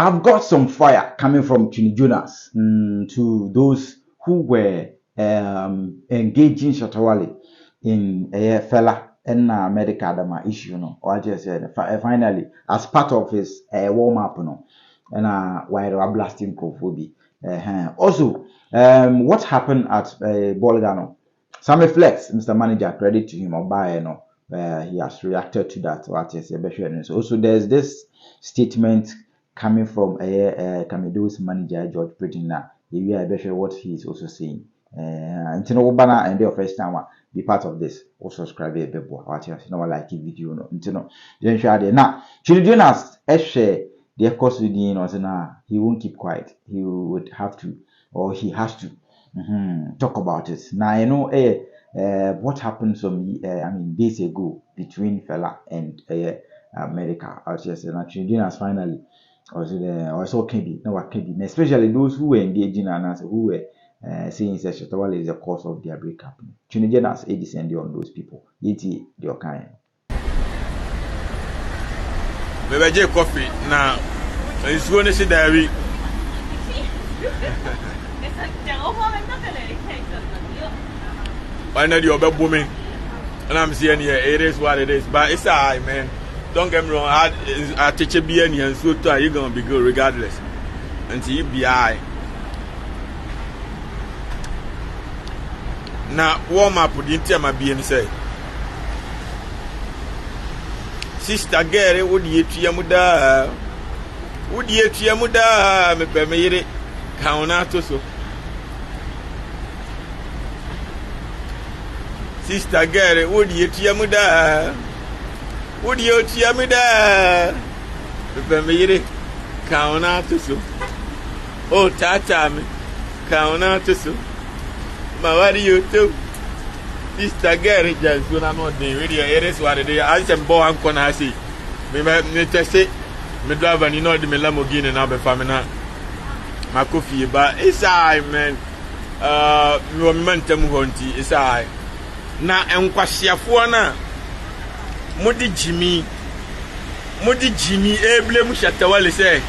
I've got some fire coming from Twene Jonas to those who were engaging Shatta Wale in a fella and medical dama issue, no, or just finally as part of his warm up, no, and while blasting cophobia. Also, what happened at Bolga, no? Sammy Flex, Mr. Manager, credit to him or buy, no, he has reacted to that. What is also there's this statement coming from Camido's manager George Pritina. We are better what he is also saying. Until banner and the first time be part of this. Also subscribe a bit more. Watch us, like the video, no. Until then share there. Now, Twene Jonas share the course with you know, he won't keep quiet. He would have to, or he has to talk about it. Now I know what happened some days ago between fella and America. Twene Jonas finally also can be no can be, especially those who were engaging and who were saying that Shatta Wale is the cause of their breakup. Twene Jonas descended on those people. Yeti the kind. Maybe I coffee now. It's going to sit there. I know you're about booming, and I'm seeing here it is what it is. But it's alright, man. Don't get me wrong. I teach you being here, and so you're gonna be good regardless. Until you be alright. Now, warm up with the time I be and say, Sister Gary, would you to your mother? Would you to your mother? Me permit count out so. Sister Gary, would you to your mother? Would you to your mother? Me permit count out so. Oh, Tata, me count out so. Ma, what do you do? Sister Gary, just when I'm not doing radio, it is what it is. I said, boy, I'm going to see. Me just say, me drive and you know the Lamborghini and I'll be family now. My coffee, but it's alright, man. You are meant to move on to it's alright. Now, and Kwàsiä for now. Modi Jimmy, blame Shatta Wale say.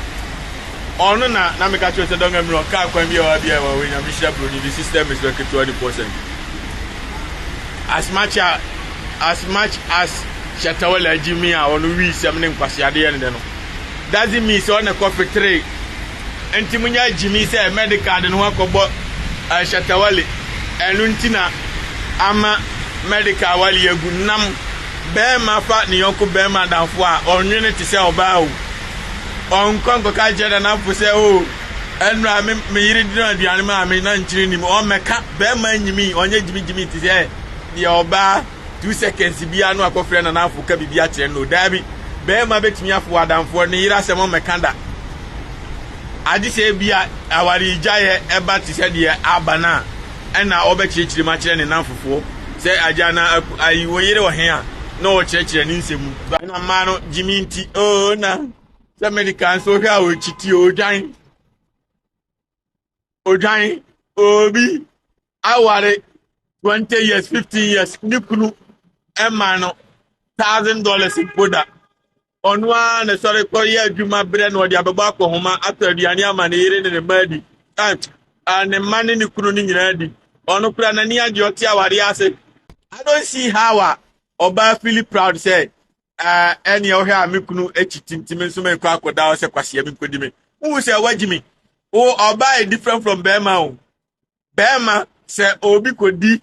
Oh no, na me catch you say don't get me wrong. Can't come here or be when you bishop the system is working 20%. As much as Shatta Wale Jimmy or no we something Kwàsiä dey and no. Doesn't mean so on a coffee tray. And Timunya Jimmy say medical and who ko Shatta Wale enuntina ama medical wale egu nam be ma fa ni yonko be ma danfo a onwene ti say oba o on konko ka jeda na fu say o enra me yiri di na aduane ma me na nchiri ni o meka be ma nyimi onye jimi ti say the oba 2 seconds bia no akofre na na fu ka bibia kire no dabi be ma betimi afo adanfo ni yira se mo mekanda adi say bia awari jaye eba ti say de abana ena obekirikiri ma kire ne nanfofo say ajana ayi woyire wo he a no kirikiri ni nsemu na ma no jimi nti o na say medical so hwa o chiti ojan obi aware 20 years 15 years nikunu ema no $1,000 in poda onwa na sorry ko ye adwuma bre na odi ababa akohoma ataduane ama ne yire ne madi and mane ni kunu ni nyina di ono kura na ni age oti aware ase. I don't see how oba feel proud say any o hia me kunu echitintime nso me kwa akoda o se Kwàsiä me kodi me who say wagimi o oba is different from Bema o Bema say obi kodi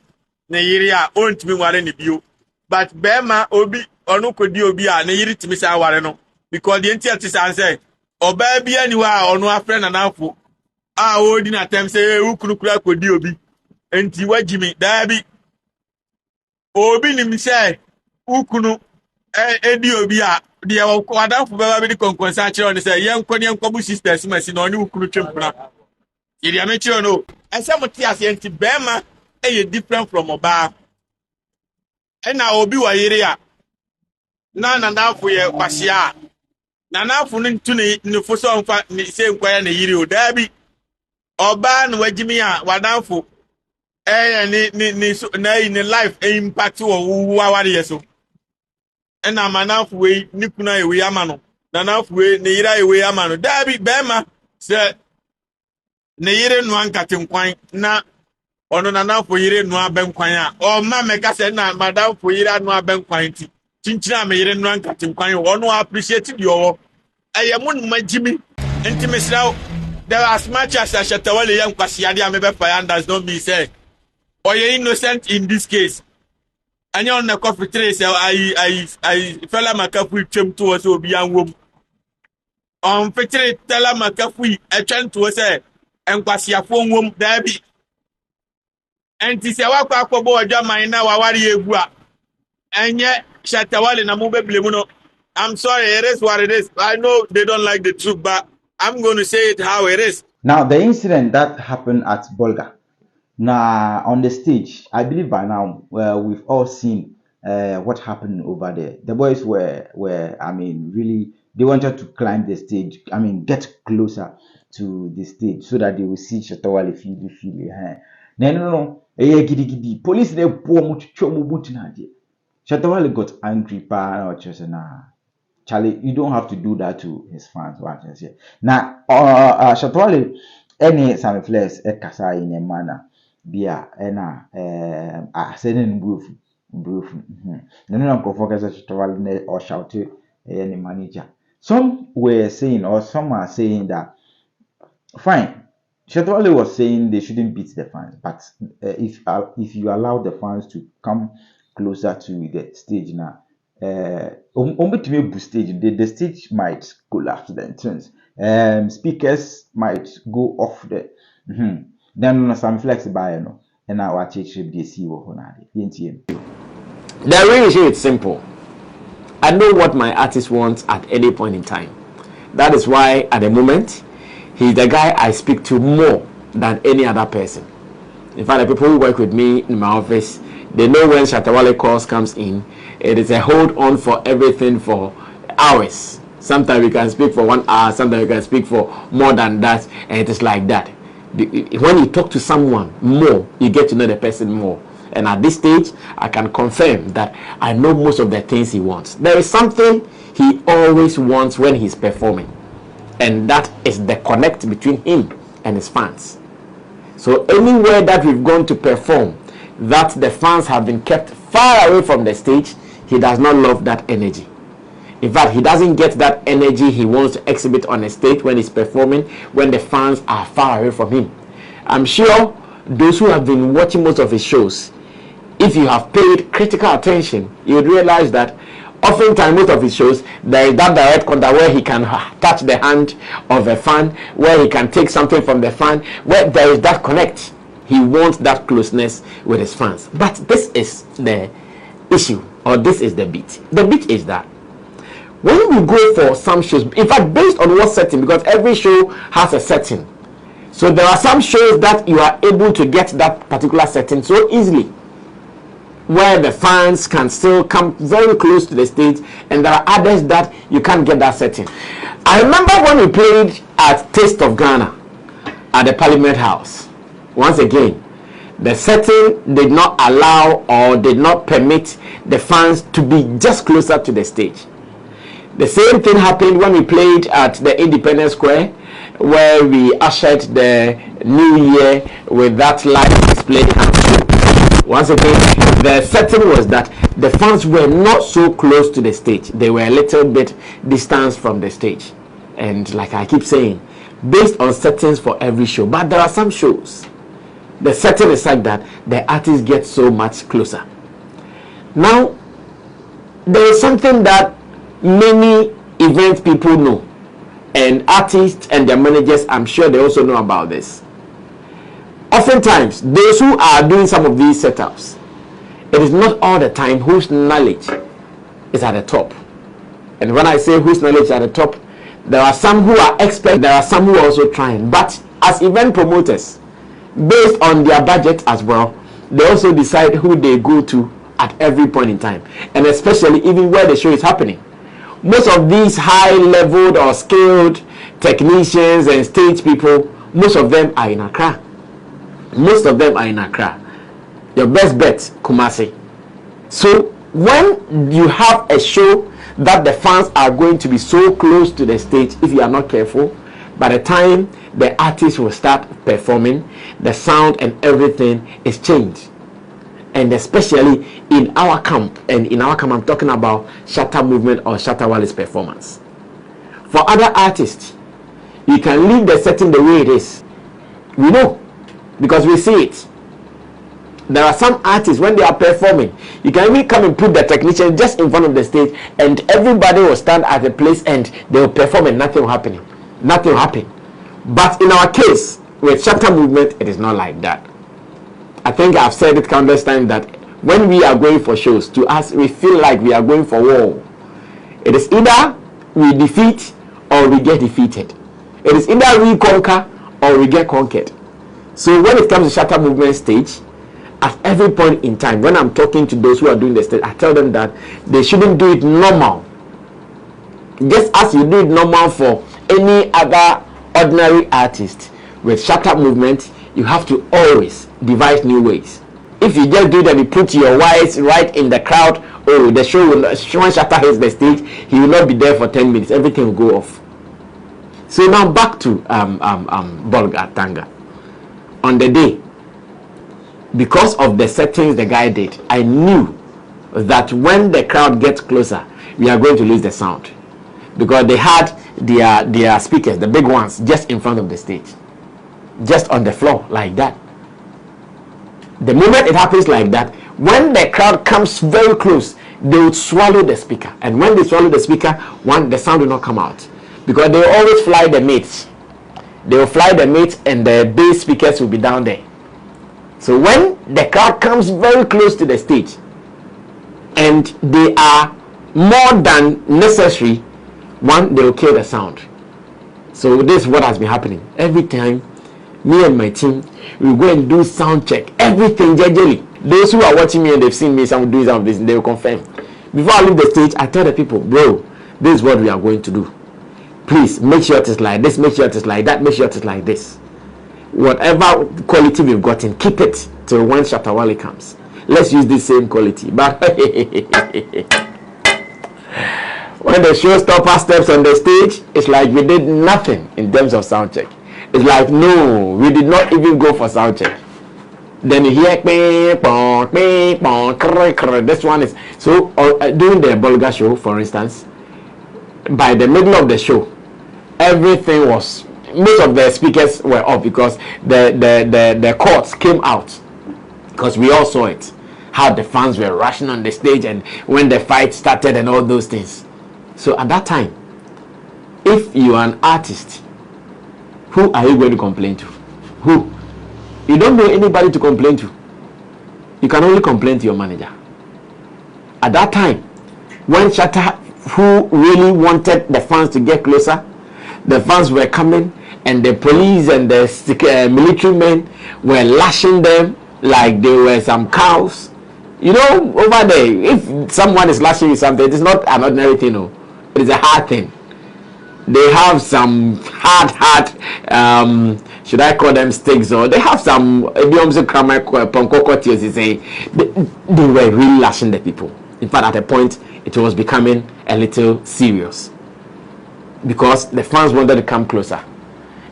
ne yire a ontimi ware ne bio but Bema obi onu kodi obi a ne yiri timi say aware no because the entity say oba bia ni wa onu afre na nanfo a odi na tem say ukunu kura kodi obi enti wagimi dabi obi ni mi say ukunu edi obi a de wadanfo baba bi di konkonsa kire on say yenkwabu sisters masi na oni ukunu twempuna yiri amechire no ese moti ase enti Bema e different from oba ena obi wa yiri a na nanafo ye Kwàsiä na nanafo ntu ne foso onfa ni se nkwaya na yiri o dabi oba na wagimi a wadanfo ni life impact wo waware yeso ena manafo we ni kuna we ama no Nana fue ne yira ewe ama no dabi bema se ne yire no ankatin kwan na ono nana fo yire no aben kwan a o ma meka se na madam fo yire no aben kwan ti chinchina me yire no ankatin kwan ono appreciate di owo eye mun majimi enti mesraw there as much as Shatta Wale yan Kwàsiä dia me be fire does not mean say or you innocent in this case. And you're on the coffee tray, so I fella makafu chim to us will be young woman. On fetch tell makafu a chant to us, and Kwàsiä phone womb, Debbie. And this our papa boy, Jamma, now I worry. And yet, Shatta Wale na mube blemuno. I'm sorry, it is what it is. I know they don't like the truth, but I'm going to say it how it is. Now, the incident that happened at Bolga. Now, on the stage, I believe by now we've all seen what happened over there. The boys were, I mean, really, they wanted to climb the stage. I mean, get closer to the stage so that they will see Shatta Wale feel. No. Gidi. Police they pour much Shatta Wale got angry, Charlie, you don't have to do that to his fans. Now, Shatta Wale, any Sammy Flex, kasa in a manner. Bia ena sending brief no focus Shatta Wale or shout any manager. Some were saying, or some are saying that fine, Shatta Wale was saying they shouldn't beat the fans, but if you allow the fans to come closer to the stage now, the stage might collapse the entrance. Speakers might go off the then some Flex by no and now watch it should be see what the reason it's simple. I know what my artist wants at any point in time. That is why at the moment he's the guy I speak to more than any other person. In fact, the people who work with me in my office, they know when Shatta Wale calls comes in, it is a hold on for everything for hours. Sometimes we can speak for 1 hour, sometimes we can speak for more than that, and it is like that. When you talk to someone more, you get to know the person more. And at this stage, I can confirm that I know most of the things he wants. There is something he always wants when he's performing, and that is the connect between him and his fans. So anywhere that we've gone to perform, that the fans have been kept far away from the stage, he does not love that energy. In fact, he doesn't get that energy he wants to exhibit on a stage when he's performing, when the fans are far away from him. I'm sure those who have been watching most of his shows, if you have paid critical attention, you would realize that oftentimes most of his shows, there is that direct contact where he can touch the hand of a fan, where he can take something from the fan, where there is that connect. He wants that closeness with his fans. But this is the issue, or this is the beat. The beat is that when we go for some shows, in fact, based on what setting, because every show has a setting. So there are some shows that you are able to get that particular setting so easily, where the fans can still come very close to the stage, and there are others that you can't get that setting. I remember when we played at Taste of Ghana at the Parliament House. Once again, the setting did not allow or did not permit the fans to be just closer to the stage. The same thing happened when we played at the Independence Square, where we ushered the new year with that live display. Once again, the setting was that the fans were not so close to the stage. They were a little bit distant from the stage. And like I keep saying, based on settings for every show, but there are some shows, the setting is like that the artists get so much closer. Now, there is something that many event people know, and artists and their managers, I'm sure they also know about this. Oftentimes, those who are doing some of these setups, it is not all the time whose knowledge is at the top. And when I say whose knowledge is at the top, there are some who are experts, there are some who are also trying. But as event promoters, based on their budget as well, they also decide who they go to at every point in time, and especially even where the show is happening. Most of these high-leveled or skilled technicians and stage people, most of them are in Accra. Most of them are in Accra. Your best bet, Kumasi. So when you have a show that the fans are going to be so close to the stage. If you are not careful, by the time the artist will start performing, the sound and everything is changed. And especially in our camp, and in our camp I'm talking about Shatta movement or Shatta Wale's performance. For other artists, you can leave the setting the way it is. We know, because we see it. There are some artists, when they are performing, you can even come and put the technician just in front of the stage, and everybody will stand at a place and they will perform and nothing will happen. Nothing will happen. But in our case, with Shatta movement, it is not like that. I think I've said it countless times that when we are going for shows, to us, we feel like we are going for war. It is either we defeat or we get defeated. It is either we conquer or we get conquered. So when it comes to Shatta movement stage, at every point in time, when I'm talking to those who are doing the stage, I tell them that they shouldn't do it normal. Just as you do it normal for any other ordinary artist, with Shatta movement, you have to always devise new ways. If you just do that, you put your wires right in the crowd, oh, the show will not, when Shatta hits the stage, he will not be there for 10 minutes, everything will go off. So now back to Bolga Tanga. On the day, because of the settings the guy did, I knew that when the crowd gets closer, we are going to lose the sound, because they had their speakers, the big ones, just in front of the stage, just on the floor like that. The moment it happens like that, when the crowd comes very close, they would swallow the speaker, and when they swallow the speaker, the sound will not come out, because they will always fly the mates. They will fly the mates, and the bass speakers will be down there. So when the crowd comes very close to the stage and they are more than necessary, one, they will kill the sound. So this is what has been happening. Every time, me and my team, we go and do sound check, everything gradually. Those who are watching me and they've seen me doing some of this, they will confirm. Before I leave the stage, I tell the people, bro, this is what we are going to do. Please make sure it is like this, make sure it is like that, make sure it is like this. Whatever quality we've gotten, keep it till when Shatta Wale comes. Let's use the same quality. But when the showstopper steps on the stage, it's like we did nothing in terms of sound check. It's like, no, we did not even go for sound check. Then you hear this one is so during the Bolga show, for instance, by the middle of the show, everything was, most of the speakers were off, because the chords came out, because we all saw it, how the fans were rushing on the stage and when the fight started and all those things. So at that time, if you are an artist, who are you going to complain to? Who? You don't know anybody to complain to. You can only complain to your manager. At that time, when Shatta, who really wanted the fans to get closer, the fans were coming, and the police and the military men were lashing them like they were some cows. You know, over there, if someone is lashing you something, it is not an ordinary thing, no. It is a hard thing. They have some hard, should I call them sticks, or they have some idioms of grammar, they say. They were really lashing the people. In fact, at a point, it was becoming a little serious, because the fans wanted to come closer,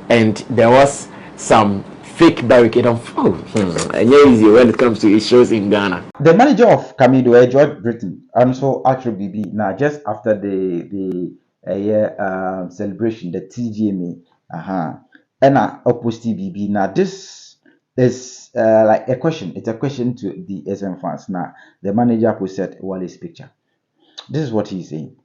and there was some fake barricade of easy when it comes to shows in Ghana. The manager of Kamido, George Britton, and so actually BB now just after the celebration, the TGMA, and opposed to BB. Now this is like a question. It's a question to the SM fans. Now the manager posted Wale's picture. This is what he's saying.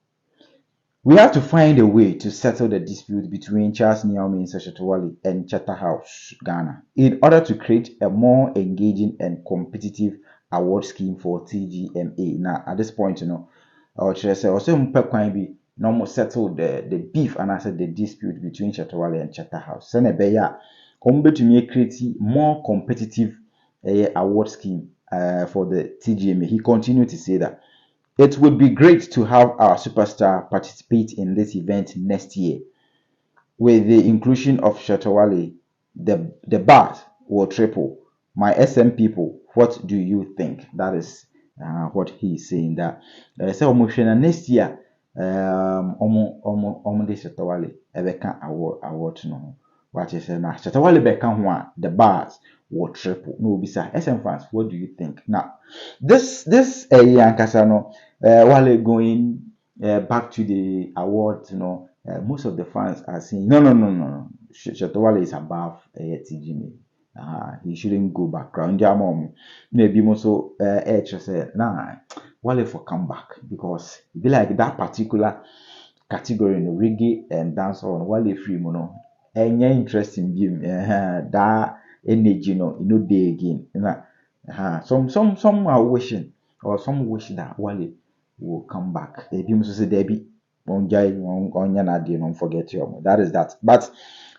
We have to find a way to settle the dispute between Charles Niaumi and Shatta Wale and Chatter House, Ghana, in order to create a more engaging and competitive award scheme for TGMA. Now, at this point, you know, I should say, also, no settle the beef and I said the dispute between Shatta Wale and Chatter House. Senebeya, come to me create more competitive award scheme for the TGMA. He continued to say that it would be great to have our superstar participate in this event next year. With the inclusion of Shatta Wale, the bar will triple. My SM people, what do you think? That is what he's saying. That so next year, Omo de Shatta Wale ebeka award no ho. What you say na Shatta Wale beka ho a the bars will triple. No bisa SM fans, what do you think? Now, this Yankasa no Wale going back to the awards, most of the fans are saying no. Shatta Wale is above TGM. He shouldn't go back. Maybe also say nah, Wale for comeback because it be like that particular category in reggae and dancehall. Wale free any interesting game. That energy day again. Some are wishing or some wish that Wale will come back. Maybe also say Debbie. Don't forget you. That is that. But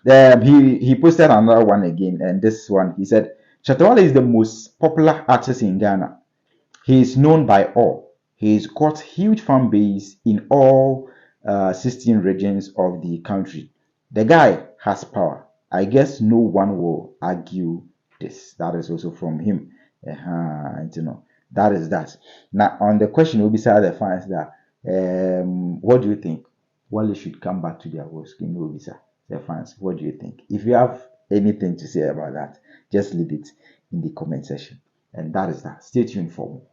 he posted another one again, and this one he said Shatta Wale is the most popular artist in Ghana. He is known by all. He's got huge fan base in all 16 regions of the country. The guy has power. I guess no one will argue this. That is also from him. That is that. Now, on the question, we'll be beside the fans that what do you think? Wale should come back to their work scheme. We'll be the fans. What do you think? If you have anything to say about that, just leave it in the comment section. And that is that. Stay tuned for more.